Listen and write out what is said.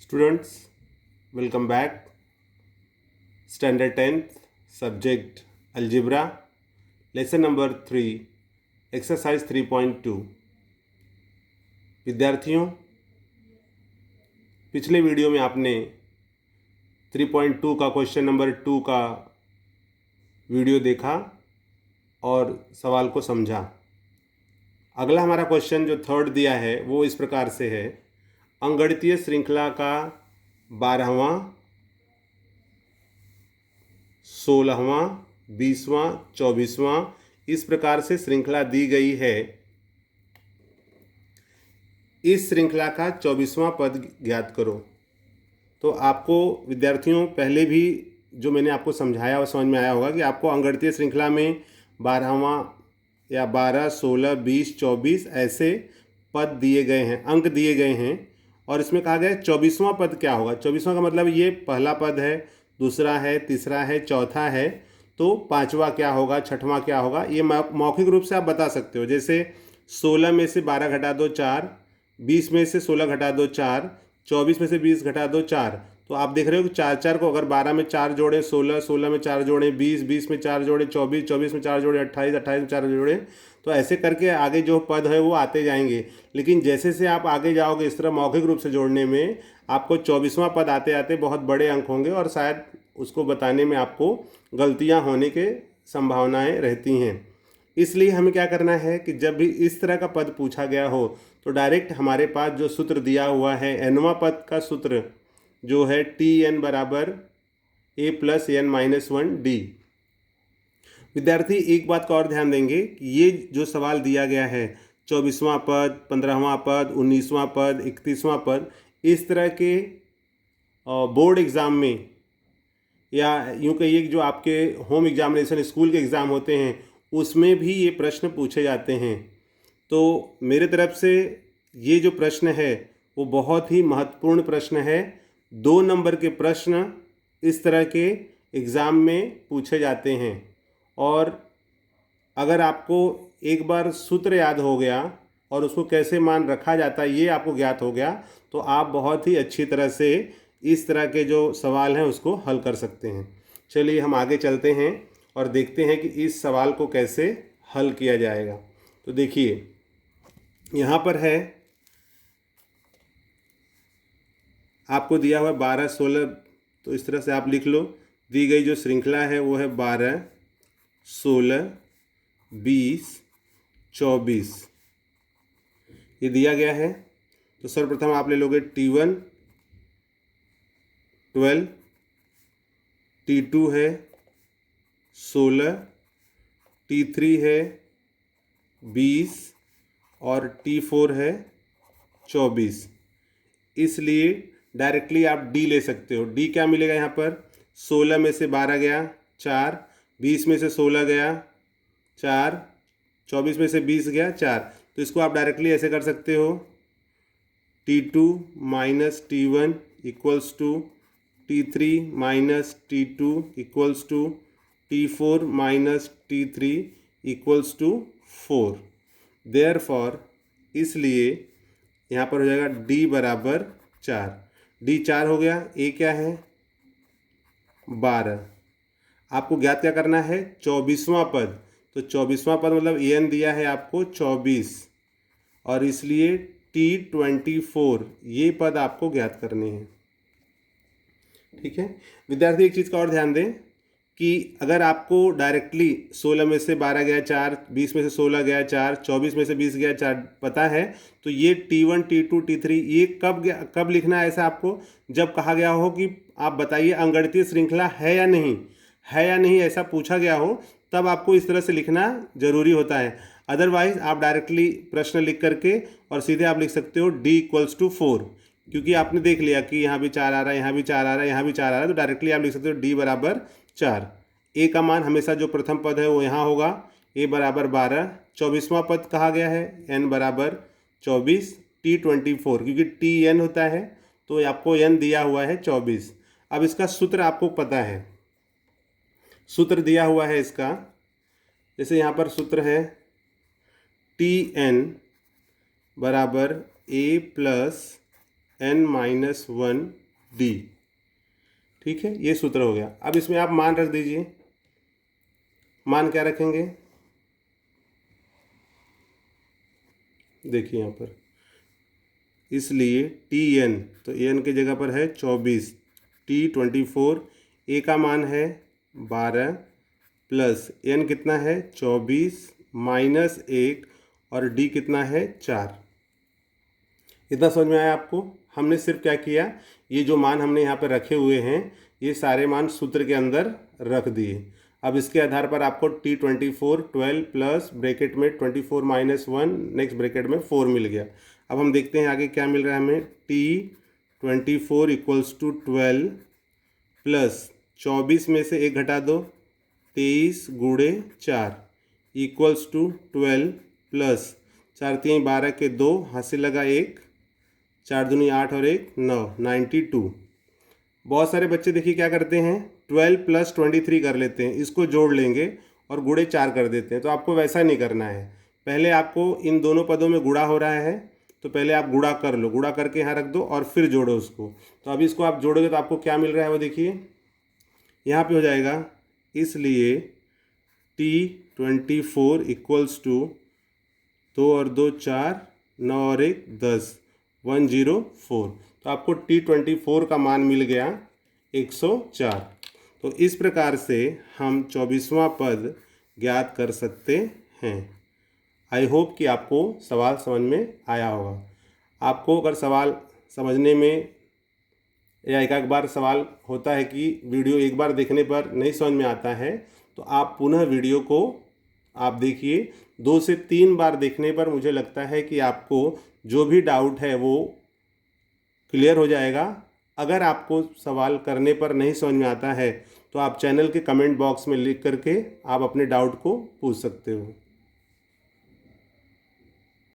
Students, welcome back. Standard 10th, subject Algebra, lesson number 3, exercise 3.2. विद्यार्थियों, पिछले video में आपने 3.2 का क्वेश्चन नंबर 2 का वीडियो देखा और सवाल को समझा। अगला हमारा क्वेश्चन जो थर्ड दिया है वो इस प्रकार से है, अंगगणितीय श्रृंखला का 12वां, 16वां, 20वां, 24वां इस प्रकार से श्रृंखला दी गई है। इस श्रृंखला का 24वां पद ज्ञात करो। तो आपको विद्यार्थियों पहले भी जो मैंने आपको समझाया वो समझ में आया होगा कि आपको अंगगणितीय श्रृंखला में 12वां या 12, 16, 20, 24 ऐसे पद दिए गए हैं, अंक दिए गए हैं और इसमें कहा गया है 24वां पद क्या होगा। 24वां का मतलब ये पहला पद है, दूसरा है, तीसरा है, चौथा है, तो पांचवा क्या होगा, छठवां क्या होगा, ये मौखिक रूप से आप बता सकते हो। जैसे 16 में से 12 घटा दो 4, 20 में से 16 घटा दो 4, 24 में से 20 घटा दो 4। तो आप देख रहे हो कि 4 को अगर 12 में 4 जोड़े 16, 16 में 4 जोड़े 20, 20 में 4 जोड़े 24, 24 में 4 जोड़े 28, 28 में 4 जोड़े, तो ऐसे करके आगे जो पद है वो आते जाएंगे। लेकिन जैसे से आप आगे जाओगे इस तरह मौखिक रूप से जोड़ने में आपको 24वां पद आते आते बहुत बड़े अंक होंगे और शायद उसको बताने में आपको गलतियां होने के संभावनाएं रहती हैं। इसलिए हमें क्या करना है कि जब भी इस तरह का पद पूछा गया हो तो डायरेक्ट हमारे पास जो सूत्र दिया हुआ है एनवां पद का सूत्र जो है Tn बराबर a plus n minus 1d। विद्यार्थी एक बात का और ध्यान देंगे कि ये जो सवाल दिया गया है 24वां पद, 15वां पद, 19वां पद, 31वां पद, इस तरह के बोर्ड एग्ज़ाम में या यूँ कहिए कि जो आपके होम एग्जामिनेशन स्कूल के एग्ज़ाम होते हैं उसमें भी ये प्रश्न पूछे जाते हैं। तो मेरे तरफ से ये जो प्रश्न है वो बहुत ही महत्वपूर्ण प्रश्न है। 2 नंबर के प्रश्न इस तरह के एग्ज़ाम में पूछे जाते हैं और अगर आपको एक बार सूत्र याद हो गया और उसको कैसे मान रखा जाता है ये आपको ज्ञात हो गया तो आप बहुत ही अच्छी तरह से इस तरह के जो सवाल हैं उसको हल कर सकते हैं। चलिए हम आगे चलते हैं और देखते हैं कि इस सवाल को कैसे हल किया जाएगा। तो देखिए यहाँ पर है, आपको दिया हुआ 12, 16, तो इस तरह से आप लिख लो। दी गई जो श्रृंखला है वो है 12, 16, 20, 24 ये दिया गया है। तो सर्वप्रथम आप ले लोगे T1 12, T2 है 16, T3 है 20 और T4 है 24। इसलिए डायरेक्टली आप डी ले सकते हो। डी क्या मिलेगा यहाँ पर, 16 में से 12 गया 4, 20 में से 16 गया 4, 24 में से 20 गया 4। तो इसको आप डायरेक्टली ऐसे कर सकते हो, T2 minus T1 equals to T3 minus T2 equals to T4 minus T3 equals to 4। Therefore इसलिए यहाँ पर हो जाएगा D बराबर 4। D 4 हो गया। A क्या है 12। आपको ज्ञात क्या करना है 24वां पद। तो 24वां पद मतलब an दिया है आपको 24 और इसलिए T24 ये पद आपको ज्ञात करने हैं। ठीक है विद्यार्थी, एक चीज़ का और ध्यान दें कि अगर आपको डायरेक्टली 16 में से 12 गया 4, 20 में से 16 गया 4, 24 में से 20 गया 4 पता है तो ये T1, T2, T3 ये कब लिखना है ऐसा आपको, जब कहा गया हो कि आप बताइए अंगगणितीय श्रृंखला है या नहीं ऐसा पूछा गया हो तब आपको इस तरह से लिखना जरूरी होता है। अदरवाइज आप डायरेक्टली प्रश्न लिख करके और सीधे आप लिख सकते हो D इक्वल्स टू 4, क्योंकि आपने देख लिया कि यहाँ भी 4 आ रहा है, यहाँ भी 4 आ रहा है, यहाँ भी 4 आ रहा है, तो डायरेक्टली आप लिख सकते हो D बराबर 4। ए का मान हमेशा जो प्रथम पद है वो यहाँ होगा, ए बराबर 12। 24वां पद कहा गया है n बराबर 24, T24 क्योंकि Tn होता है तो आपको n दिया हुआ है 24। अब इसका सूत्र आपको पता है, सूत्र दिया हुआ है इसका, जैसे यहाँ पर सूत्र है Tn बराबर a प्लस n-1d। ठीक है, ये सूत्र हो गया। अब इसमें आप मान रख दीजिए। मान क्या रखेंगे, देखिए यहाँ पर, इसलिए Tn, तो n की जगह पर है 24, T 24, a का मान है 12 प्लस n कितना है 24 माइनस 1 और d कितना है 4। इतना समझ में आया आपको? हमने सिर्फ क्या किया, ये जो मान हमने यहाँ पर रखे हुए हैं ये सारे मान सूत्र के अंदर रख दिए। अब इसके आधार पर आपको T24 12 प्लस ब्रैकेट में 24 माइनस 1 नेक्स्ट ब्रैकेट में 4 मिल गया। अब हम देखते हैं आगे क्या मिल रहा है हमें। T24 इक्वल्स टू 12 प्लस 24 में से 1 घटा दो, 23 गुणे 4 इक्वल्स टू 12 प्लस 4 3 12 के 2 हाथ से लगा 1, 4 दूनी 8 और 1 9, 92। बहुत सारे बच्चे देखिए क्या करते हैं, 12 प्लस 23 कर लेते हैं, इसको जोड़ लेंगे और गुणे 4 कर देते हैं। तो आपको वैसा नहीं करना है। पहले आपको इन दोनों पदों में गुणा हो रहा है तो पहले आप गुणा कर लो, गुणा करके यहाँ रख दो और फिर जोड़ो उसको। तो अभी इसको आप जोड़ोगे तो आपको क्या मिल रहा है वो देखिए, यहाँ पे हो जाएगा। इसलिए T24 इक्वल्स टू 2 और 2 4, 9 और 1 10, 104। तो आपको T24 का मान मिल गया 104। तो इस प्रकार से हम 24वां पद ज्ञात कर सकते हैं। आई होप कि आपको सवाल समझ में आया होगा। आपको अगर सवाल समझने में या एक बार सवाल होता है कि वीडियो एक बार देखने पर नहीं समझ में आता है तो आप पुनः वीडियो को आप देखिए। 2 से 3 बार देखने पर मुझे लगता है कि आपको जो भी डाउट है वो क्लियर हो जाएगा। अगर आपको सवाल करने पर नहीं समझ में आता है तो आप चैनल के कमेंट बॉक्स में लिख करके आप अपने डाउट को पूछ सकते हो।